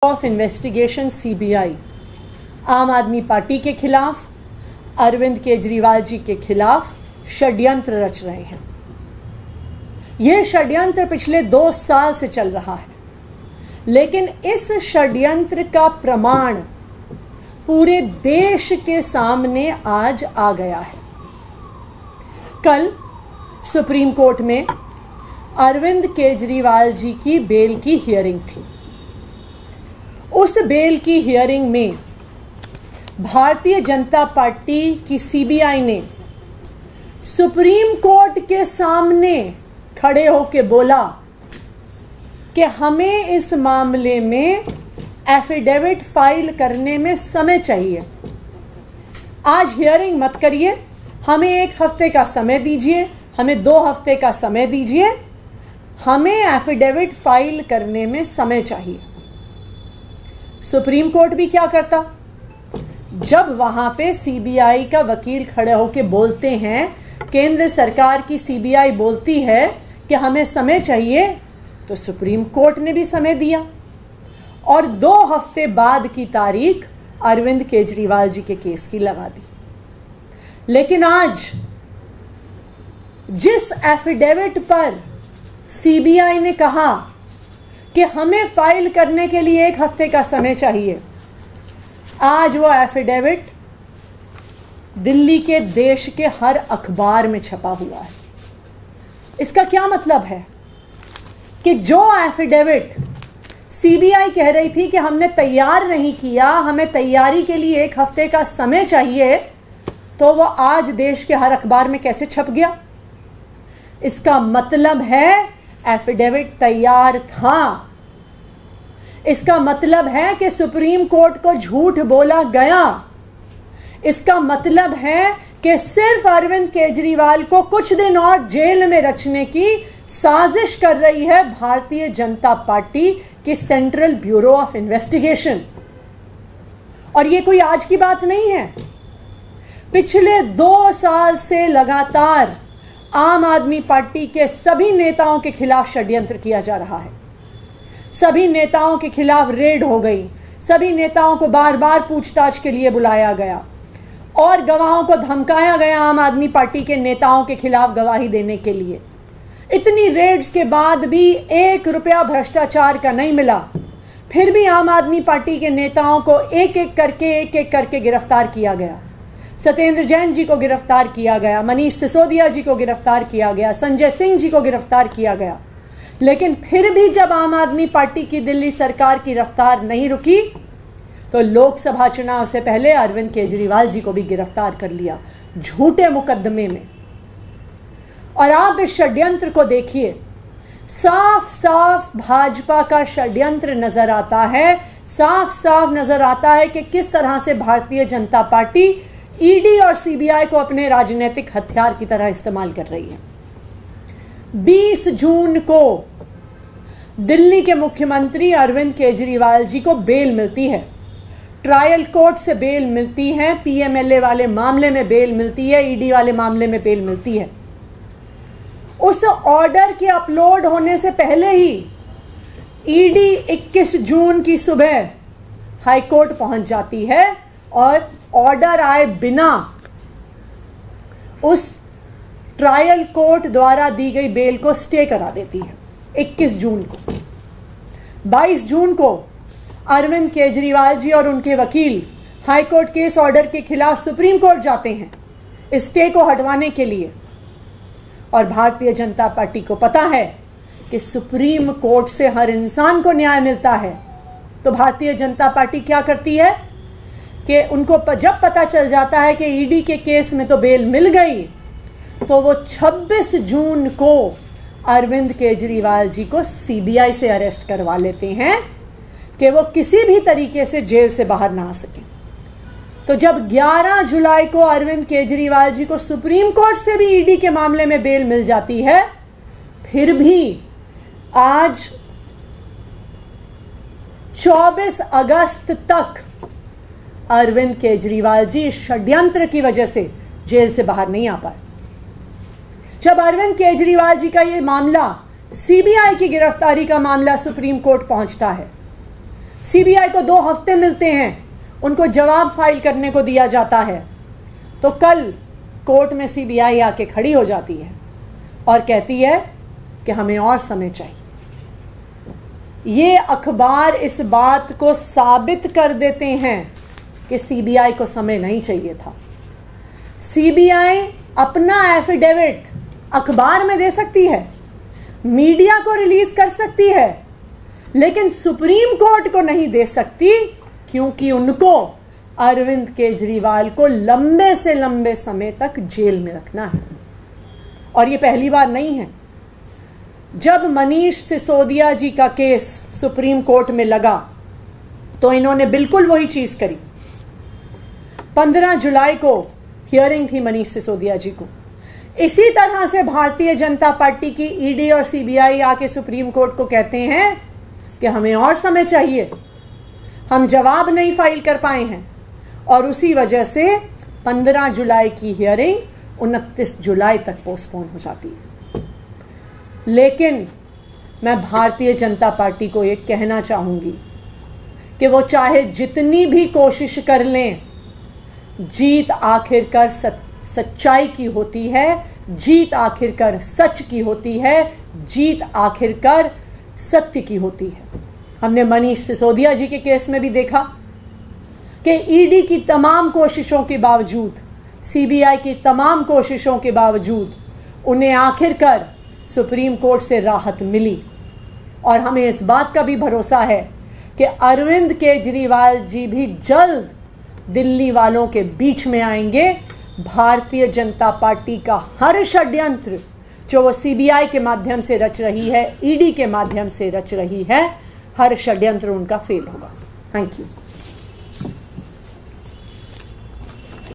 Of investigation CBI आम आदमी party के खिलाफ, अरविंद केजरीवाल जी के खिलाफ षड्यंत्र रच रहे हैं। यह षड्यंत्र पिछले 2 साल से चल रहा है, लेकिन इस षड्यंत्र का प्रमाण पूरे देश के सामने आज आ गया है। कल सुप्रीम कोर्ट में अरविंद केजरीवाल जी की बेल की हियरिंग थी। उस बेल की हियरिंग में भारतीय जनता पार्टी की सीबीआई ने सुप्रीम कोर्ट के सामने खड़े होकर बोला कि हमें इस मामले में एफिडेविट फाइल करने में समय चाहिए। आज हियरिंग मत करिए, हमें 1 हफ्ते का समय दीजिए, हमें 2 हफ्ते का समय दीजिए, हमें एफिडेविट फाइल करने में समय चाहिए। सुप्रीम कोर्ट भी क्या करता, जब वहां पे सीबीआई का वकील खड़े होकर बोलते हैं, केंद्र सरकार की सीबीआई बोलती है कि हमें समय चाहिए, तो सुप्रीम कोर्ट ने भी समय दिया और 2 हफ्ते बाद की तारीख अरविंद केजरीवाल जी के केस की लगा दी। लेकिन आज जिस एफिडेविट पर सीबीआई ने कहा कि हमें फाइल करने के लिए 1 हफ्ते का समय चाहिए, आज वो एफिडेविट दिल्ली के देश के हर अखबार में छपा हुआ है। इसका क्या मतलब है कि जो एफिडेविट सीबीआई कह रही थी कि हमने तैयार नहीं किया, हमें तैयारी के लिए 1 हफ्ते का समय चाहिए, तो वो आज देश के हर अखबार में कैसे छप गया? इसका मतलब है एफिडेविट तैयार था। इसका मतलब है कि सुप्रीम कोर्ट को झूठ बोला गया। इसका मतलब है कि सिर्फ अरविंद केजरीवाल को कुछ दिन और जेल में रखने की साजिश कर रही है भारतीय जनता पार्टी की सेंट्रल ब्यूरो ऑफ इन्वेस्टिगेशन। और ये कोई आज की बात नहीं है। पिछले 2 साल से लगातार आम आदमी पार्टी के सभी नेताओं के खिलाफ षड्यंत्र किया जा रहा है। सभी नेताओं के खिलाफ रेड हो गई, सभी नेताओं को बार बार पूछताछ के लिए बुलाया गया और गवाहों को धमकाया गया आम आदमी पार्टी के नेताओं के खिलाफ गवाही देने के लिए। इतनी रेड्स के बाद भी 1 रुपया भ्रष्टाचार का नहीं मिला, फिर भी आम आदमी पार्टी के नेताओं को एक एक करके गिरफ्तार किया गया। सत्येंद्र जैन जी को गिरफ्तार किया गया, मनीष सिसोदिया जी को गिरफ्तार किया गया, संजय सिंह जी को गिरफ्तार किया गया। लेकिन फिर भी जब आम आदमी पार्टी की दिल्ली सरकार की रफ्तार नहीं रुकी, तो लोकसभा चुनाव से पहले अरविंद केजरीवाल जी को भी गिरफ्तार कर लिया झूठे मुकदमे में। और आप इस षड्यंत्र को देखिए, साफ साफ भाजपा का षड्यंत्र नजर आता है। साफ साफ नजर आता है कि किस तरह से भारतीय जनता पार्टी ईडी और सीबीआई को अपने राजनीतिक हथियार की तरह इस्तेमाल कर रही है। 20 जून को दिल्ली के मुख्यमंत्री अरविंद केजरीवाल जी को बेल मिलती है, ट्रायल कोर्ट से बेल मिलती है, पीएमएलए वाले मामले में बेल मिलती है, ईडी वाले मामले में बेल मिलती है। उस ऑर्डर के अपलोड होने से पहले ही ईडी 21 जून की सुबह हाईकोर्ट पहुंच जाती है और ऑर्डर आए बिना उस ट्रायल कोर्ट द्वारा दी गई बेल को स्टे करा देती है 21 जून को। 22 जून को अरविंद केजरीवाल जी और उनके वकील हाईकोर्ट के इस ऑर्डर के खिलाफ सुप्रीम कोर्ट जाते हैं स्टे को हटवाने के लिए। और भारतीय जनता पार्टी को पता है कि सुप्रीम कोर्ट से हर इंसान को न्याय मिलता है, तो भारतीय जनता पार्टी क्या करती है कि उनको जब पता चल जाता है कि ईडी के केस में तो बेल मिल गई, तो वो 26 जून को अरविंद केजरीवाल जी को सीबीआई से अरेस्ट करवा लेते हैं कि वो किसी भी तरीके से जेल से बाहर ना आ सके। तो जब 11 जुलाई को अरविंद केजरीवाल जी को सुप्रीम कोर्ट से भी ईडी के मामले में बेल मिल जाती है, फिर भी आज 24 अगस्त तक अरविंद केजरीवाल जी षड्यंत्र की वजह से जेल से बाहर नहीं आ पाए। जब अरविंद केजरीवाल जी का ये मामला सीबीआई की गिरफ्तारी का मामला सुप्रीम कोर्ट पहुंचता है, सीबीआई को 2 हफ्ते मिलते हैं, उनको जवाब फाइल करने को दिया जाता है। तो कल कोर्ट में सीबीआई आके खड़ी हो जाती है और कहती है कि हमें और समय चाहिए। ये अखबार इस बात को साबित कर देते हैं कि सीबीआई को समय नहीं चाहिए था। सीबीआई अपना एफिडेविट अखबार में दे सकती है, मीडिया को रिलीज कर सकती है, लेकिन सुप्रीम कोर्ट को नहीं दे सकती, क्योंकि उनको अरविंद केजरीवाल को लंबे से लंबे समय तक जेल में रखना है। और ये पहली बार नहीं है। जब मनीष सिसोदिया जी का केस सुप्रीम कोर्ट में लगा तो इन्होंने बिल्कुल वही चीज करी। 15 जुलाई को हियरिंग थी मनीष सिसोदिया जी को। इसी तरह से भारतीय जनता पार्टी की ईडी और सीबीआई आके सुप्रीम कोर्ट को कहते हैं कि हमें और समय चाहिए, हम जवाब नहीं फाइल कर पाए हैं, और उसी वजह से 15 जुलाई की हियरिंग 29 जुलाई तक पोस्टपोन हो जाती है। लेकिन मैं भारतीय जनता पार्टी को ये कहना चाहूंगी कि वो चाहे जितनी भी कोशिश कर लें, जीत आखिरकार सच्चाई की होती है, जीत आखिरकार सच की होती है, जीत आखिरकार सत्य की होती है। हमने मनीष सिसोदिया जी के केस में भी देखा कि ईडी की तमाम कोशिशों के बावजूद, सीबीआई की तमाम कोशिशों के बावजूद उन्हें आखिरकार सुप्रीम कोर्ट से राहत मिली। और हमें इस बात का भी भरोसा है कि अरविंद केजरीवाल जी भी जल्द दिल्ली वालों के बीच में आएंगे। भारतीय जनता पार्टी का हर षड्यंत्र जो वो सीबीआई के माध्यम से रच रही है, ईडी के माध्यम से रच रही है, हर षड्यंत्र उनका फेल होगा। Thank you.